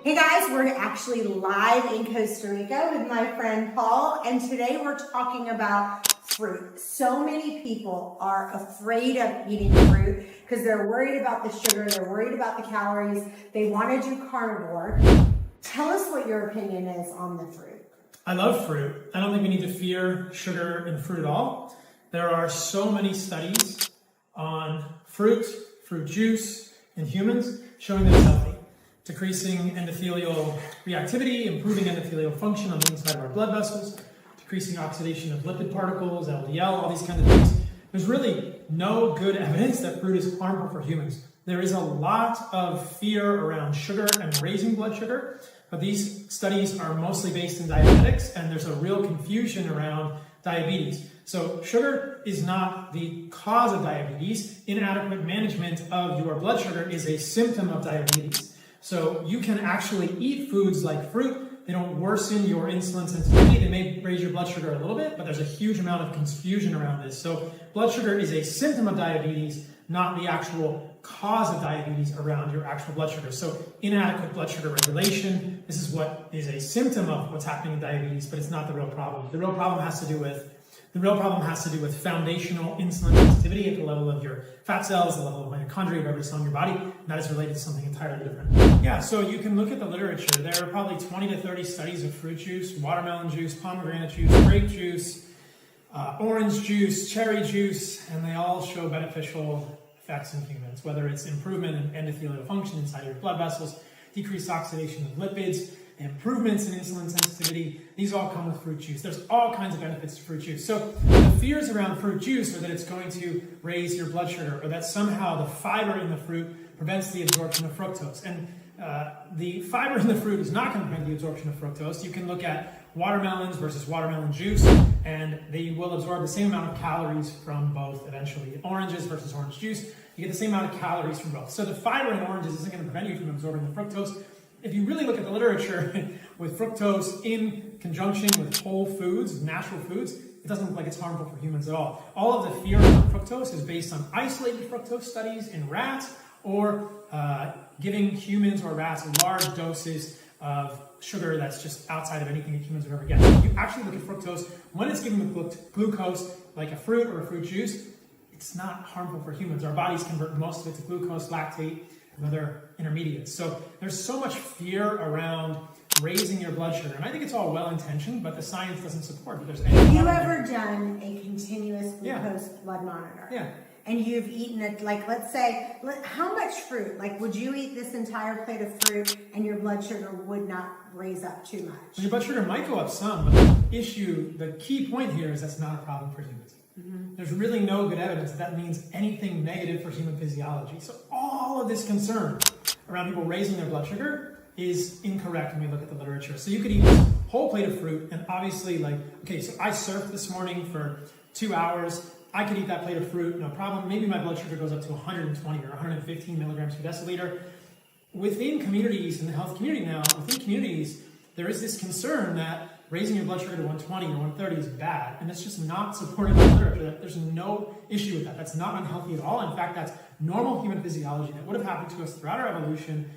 Hey guys, we're actually live in Costa Rica with my friend Paul, and today we're talking about fruit. So many people are afraid of eating fruit because they're worried about the sugar, they're worried about the calories, they want to do carnivore. Tell us what your opinion is on the fruit. I love fruit. I don't think we need to fear sugar in fruit at all. There are so many studies on fruit juice in humans showing that it's healthy. Decreasing endothelial reactivity, improving endothelial function on the inside of our blood vessels, decreasing oxidation of lipid particles, LDL, all these kinds of things. There's really no good evidence that fruit is harmful for humans. There is a lot of fear around sugar and raising blood sugar, but these studies are mostly based in diabetics, and there's a real confusion around diabetes. So sugar is not the cause of diabetes. Inadequate management of your blood sugar is a symptom of diabetes. So you can actually eat foods like fruit. They don't worsen your insulin sensitivity. They may raise your blood sugar a little bit, but there's a huge amount of confusion around this. So blood sugar is a symptom of diabetes, not the actual cause of diabetes around your actual blood sugar. So inadequate blood sugar regulation, this is what is a symptom of what's happening in diabetes, but it's not the real problem. The real problem has to do with foundational insulin sensitivity at the level of your fat cells, the level of mitochondria, of every cell in your body, and that is related to something entirely different. Yeah, so you can look at the literature. There are probably 20 to 30 studies of fruit juice, watermelon juice, pomegranate juice, grape juice, orange juice, cherry juice, and they all show beneficial effects in humans, whether it's improvement in endothelial function inside of your blood vessels, decreased oxidation of lipids, improvements in insulin sensitivity. These all come with fruit juice. There's all kinds of benefits to fruit juice. So the fears around fruit juice are that it's going to raise your blood sugar, or that somehow the fiber in the fruit prevents the absorption of fructose. And the fiber in the fruit is not going to prevent the absorption of fructose. You can look at watermelons versus watermelon juice, and they will absorb the same amount of calories from both eventually. Oranges versus orange juice, you get the same amount of calories from both. So the fiber in oranges isn't going to prevent you from absorbing the fructose. If you really look at the literature, with fructose in conjunction with whole foods, natural foods, it doesn't look like it's harmful for humans at all. All of the fear around fructose is based on isolated fructose studies in rats, or giving humans or rats large doses of sugar that's just outside of anything that humans would ever get. If you actually look at fructose, when it's given with glucose, like a fruit or a fruit juice, it's not harmful for humans. Our bodies convert most of it to glucose, lactate, and other intermediates. So there's so much fear around raising your blood sugar. And I think it's all well-intentioned, but the science doesn't support it. Have you ever done a continuous glucose blood monitor? Yeah. And you've eaten it, like, let's say, how much fruit? Like, would you eat this entire plate of fruit and your blood sugar would not raise up too much? Your blood sugar might go up some, but the key point here is that's not a problem for humans. Mm-hmm. There's really no good evidence that means anything negative for human physiology. So all of this concern around people raising their blood sugar is incorrect when we look at the literature. So you could eat this whole plate of fruit, and obviously, so I surfed this morning for 2 hours. I could eat that plate of fruit, no problem. Maybe my blood sugar goes up to 120 or 115 milligrams per deciliter. Within communities, in the health community now, there is this concern that raising your blood sugar to 120 or 130 is bad, and it's just not supported by the literature. There's no issue with that. That's not unhealthy at all. In fact, that's normal human physiology that would have happened to us throughout our evolution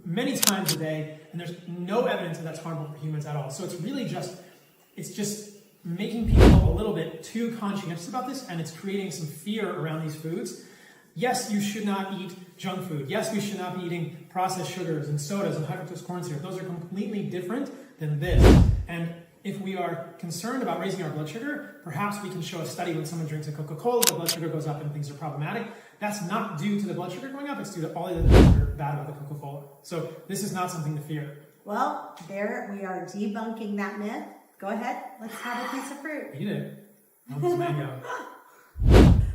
many times a day, and there's no evidence that that's harmful for humans at all. So it's really just making people a little bit too conscientious about this, and it's creating some fear around these foods. Yes, you should not eat junk food. Yes, we should not be eating processed sugars and sodas and high fructose corn syrup. Those are completely different than this. And if we are concerned about raising our blood sugar, perhaps we can show a study when someone drinks a Coca-Cola, the blood sugar goes up and things are problematic. That's not due to the blood sugar going up, it's due to all the other things that are bad about the Coca-Cola. So this is not something to fear. Well, there we are debunking that myth. Go ahead, let's have a piece of fruit. Eat it. Almost mango.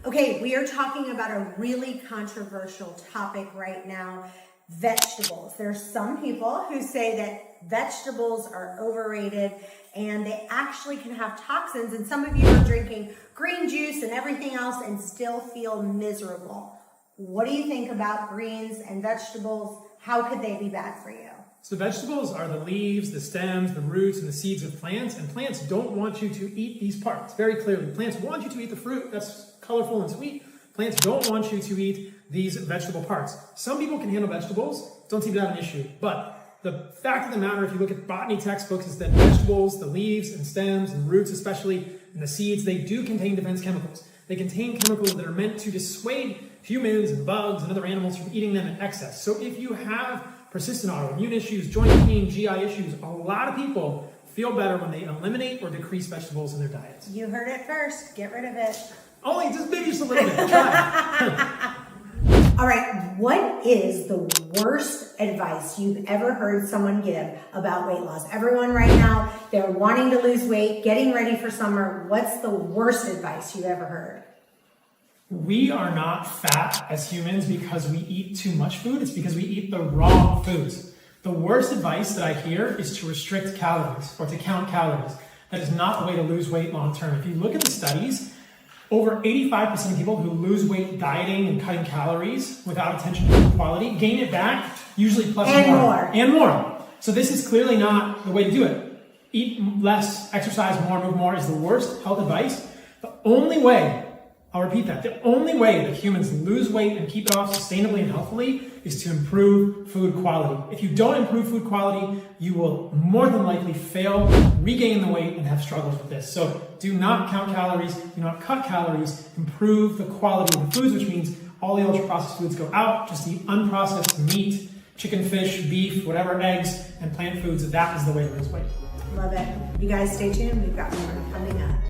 Okay, we are talking about a really controversial topic right now, vegetables. There's some people who say that vegetables are overrated and they actually can have toxins, and some of you are drinking green juice and everything else and still feel miserable. What do you think about greens and vegetables? How could they be bad for you? So vegetables are the leaves, the stems, the roots, and the seeds of plants, and plants don't want you to eat these parts very clearly. Plants want you to eat the fruit that's colorful and sweet. Plants don't want you to eat these vegetable parts. Some people can handle vegetables, don't seem to have an issue, but The fact of the matter, if you look at botany textbooks, is that vegetables, the leaves and stems and roots especially, and the seeds, they do contain defense chemicals. They contain chemicals that are meant to dissuade humans and bugs and other animals from eating them in excess. So if you have persistent autoimmune issues, joint pain, GI issues, a lot of people feel better when they eliminate or decrease vegetables in their diets. You heard it first. Get rid of it. Only just maybe just a little bit. Try. All right, what is the worst advice you've ever heard someone give about weight loss? Everyone right now, they're wanting to lose weight, getting ready for summer. What's the worst advice you've ever heard? We are not fat as humans because we eat too much food. It's because we eat the wrong foods. The worst advice that I hear is to restrict calories or to count calories. That is not the way to lose weight long term. If you look at the studies, over 85% of people who lose weight dieting and cutting calories without attention to food quality gain it back, usually plus more. And more. So this is clearly not the way to do it. Eat less, exercise more, move more is the worst health advice. The only way, I'll repeat that, the only way that humans lose weight and keep it off sustainably and healthily is to improve food quality. If you don't improve food quality, you will more than likely fail, regain the weight, and have struggles with this. So do not count calories, do not cut calories, improve the quality of the foods, which means all the ultra-processed foods go out, just eat unprocessed meat, chicken, fish, beef, whatever, eggs, and plant foods. That is the way to lose weight. Love it. You guys stay tuned. We've got more coming up.